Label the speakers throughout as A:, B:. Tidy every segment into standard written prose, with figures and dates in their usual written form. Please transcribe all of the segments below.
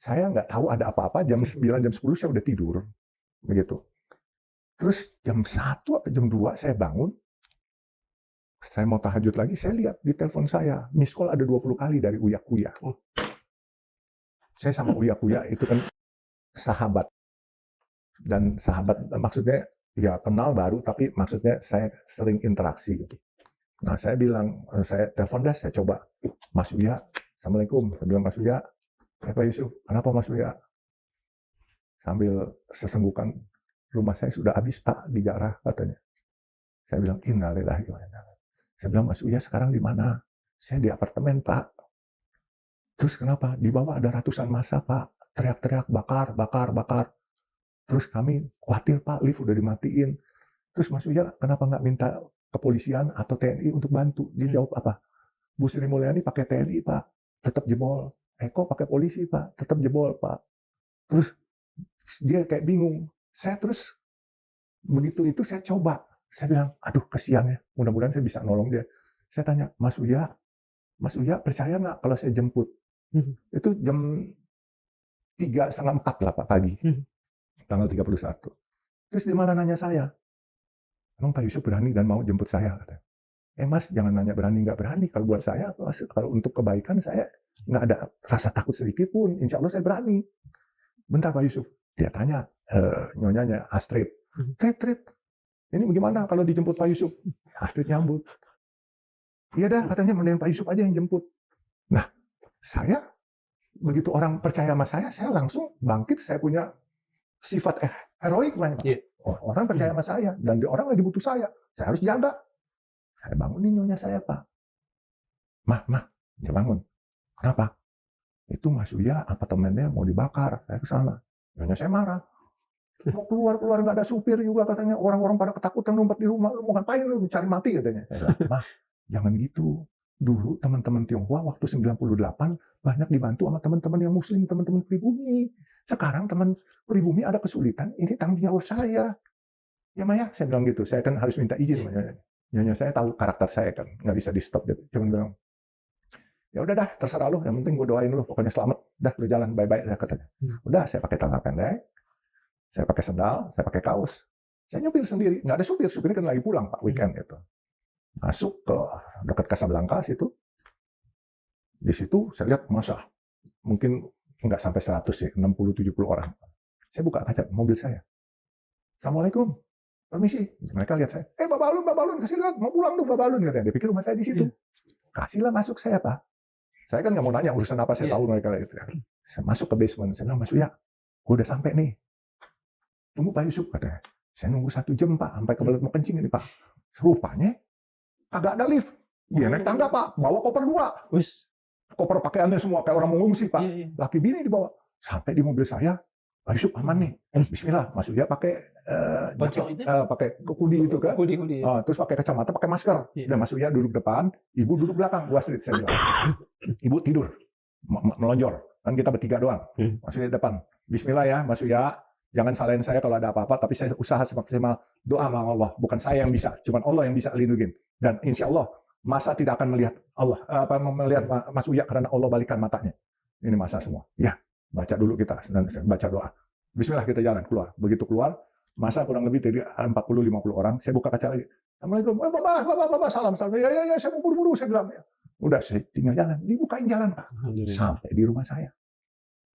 A: Saya nggak tahu ada apa-apa, jam 9, jam 10 saya udah tidur, begitu. Terus jam 1 atau jam 2 saya bangun, saya mau tahajud lagi, saya lihat di telepon saya, miss call ada 20 kali dari Uya Kuya. Saya sama Uya Kuya itu kan sahabat. Dan sahabat maksudnya ya kenal baru, tapi maksudnya saya sering interaksi gitu. Nah saya bilang, saya telepon dah, saya coba. Mas Uya, Assalamualaikum. Saya bilang, Mas Uya, Pak Yusuf, kenapa Mas Uya? Sambil sesenggukan, rumah saya sudah habis Pak, dijarah katanya. Saya bilang, innalillahi wa inna ilaihi. Saya bilang, Mas Uya sekarang di mana? Saya di apartemen Pak. Terus kenapa? Di bawah ada ratusan massa Pak, teriak-teriak, bakar, bakar, bakar. Terus kami khawatir Pak, lift udah dimatiin. Terus Mas Uya kenapa nggak minta kepolisian atau TNI untuk bantu? Dia jawab apa? Bu Sri Mulyani pakai TNI Pak, tetap jebol. Eko pakai polisi Pak, tetap jebol Pak. Terus dia kayak bingung. Saya terus begitu itu saya coba. Saya bilang, aduh kesian ya, mudah-mudahan saya bisa nolong dia. Saya tanya, Mas Uya percaya nggak kalau saya jemput? Itu jam 3:30 lah Pak pagi. Tanggal 31. Terus dia malah nanya saya, emang Pak Yusuf berani dan mau jemput saya? Mas, jangan nanya berani nggak berani. Kalau buat saya, kalau untuk kebaikan saya nggak ada rasa takut sedikit pun. Insya Allah saya berani. Bentar Pak Yusuf, dia tanya nyonyanya Astrid, Trit, ini bagaimana kalau dijemput Pak Yusuf? Astrid nyambut. Iya dah, katanya mending Pak Yusuf aja yang jemput. Nah, saya begitu orang percaya sama saya langsung bangkit. Saya punya sifat heroik Pak. Yeah. Orang percaya sama saya dan orang lagi butuh saya harus jaga. Saya bangunin nyonya saya Pak. Mah, dia bangun. Kenapa? Itu Mas Uya apartemennya mau dibakar. Saya ke sana. Nyonya saya marah. Mau keluar nggak ada supir juga katanya. Orang-orang pada ketakutan ngumpet di rumah. Lu mau ngapain lu? Cari mati katanya. Saya bilang, Mah, jangan gitu. Dulu teman-teman Tionghoa waktu 98 banyak dibantu sama teman-teman yang muslim, teman-teman pribumi. Sekarang teman pribumi ada kesulitan, ini tanggung jawab saya. Ya Maya, saya bilang gitu. Saya kan harus minta izin. Nyonya saya tahu karakter saya kan, nggak bisa di stop gitu. Cuma bilang, ya udah dah, terserah lu. Yang penting gue doain lu, pokoknya selamat. Dah, lu jalan bye-bye lah katanya. Udah, saya pakai celana pendek, saya pakai sendal, saya pakai kaos. Saya nyupir sendiri, nggak ada supir. Supirnya kan lagi pulang Pak, weekend gitu. Masuk ke dekat Casablanca situ. Di situ saya lihat masa mungkin nggak sampai 100 ya, 60-70 orang. Saya buka kaca mobil saya. Assalamualaikum, permisi. Mereka lihat saya. Bapak Alun, kasih lihat, mau pulang tuh Bapak Alun katanya. Dia pikir rumah saya di situ. Kasihlah masuk saya Pak. Saya kan nggak mau nanya urusan apa, saya tahu mereka gitu. Saya masuk ke basement. Saya bilang, Mas Uya, gue udah sampai nih. Tunggu Pak Yusuf katanya. Saya nunggu 1 jam Pak, sampai kebelet mau kencing ini Pak. Rupanya kagak ada lift. Dia naik tangga Pak, bawa koper 2. Koper pakaiannya semua kayak orang mengungsi Pak. Laki bini dibawa. Sampai di mobil saya, Pak Yusuf aman nih. Bismillah, Mas Uya pakai pakai kudi itu kan. Terus pakai kacamata, pakai masker. Dan Mas Uya duduk depan, ibu duduk belakang. Bu Astrid saya bilang. Ibu tidur, melonjor. Kan kita bertiga doang. Mas Uya depan. Bismillah ya, Mas Uya. Jangan salahin saya kalau ada apa-apa, tapi saya usaha semaksimal doa sama Allah. Bukan saya yang bisa, cuma Allah yang bisa lindungin. Dan insya Allah, masa tidak akan melihat Allah, melihat Mas Uya karena Allah balikan matanya. Ini masa semua. Ya, baca dulu kita dan baca doa. Bismillah kita jalan keluar. Begitu keluar, masa kurang lebih dari 40-50 orang. Saya buka kaca lagi. Assalamualaikum, Bapak, salam. Ya, saya mau buru-buru, saya bilang. Udah, saya tinggal jalan. Dibukain jalan Pak. Sampai di rumah saya.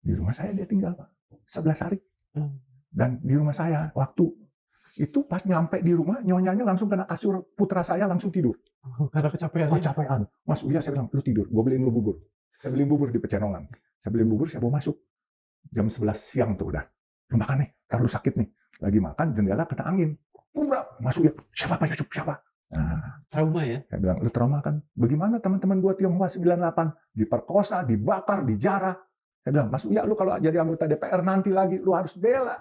A: Di rumah saya dia tinggal Pak. 11 hari. Dan di rumah saya waktu itu pas nyampe di rumah, nyonyanya langsung kena kasur putra saya langsung tidur.
B: Karena kecapean.
A: Kecapean. Mas Uya saya bilang, lu tidur, gue beliin lu bubur. Saya beliin bubur di Pecenongan. Saya beliin bubur, saya bawa masuk. Jam 11 siang tuh udah. Lu makan nih, karena lu sakit nih. Lagi makan, jendela kena angin. Mas Uya, siapa Pak Yusuf, siapa?
B: Nah, trauma ya?
A: Saya bilang, lu trauma kan? Bagaimana teman-teman gue Tionghoa 98? Diperkosa, dibakar, dijarah. Saya bilang, Mas Uya, lu kalau jadi anggota DPR nanti lagi, lu harus bela.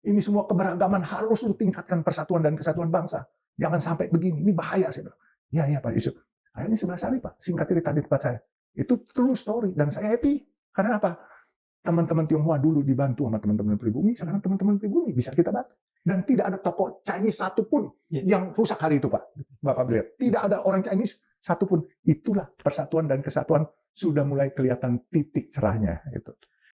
A: Ini semua keberagaman harus lu tingkatkan persatuan dan kesatuan bangsa. Jangan sampai begini, ini bahaya. Saya bilang, ya Pak Yusuf. Saya ini 11 hari Pak, singkat cerita di tempat saya. Itu true story, dan saya happy. Karena apa? Teman-teman Tionghoa dulu dibantu sama teman-teman pribumi, sekarang teman-teman pribumi bisa kita bantu. Dan tidak ada toko Chinese satupun yang rusak hari itu Pak. Bapak lihat, tidak ada orang Chinese satupun. Itulah persatuan dan kesatuan sudah mulai kelihatan titik cerahnya. Itu.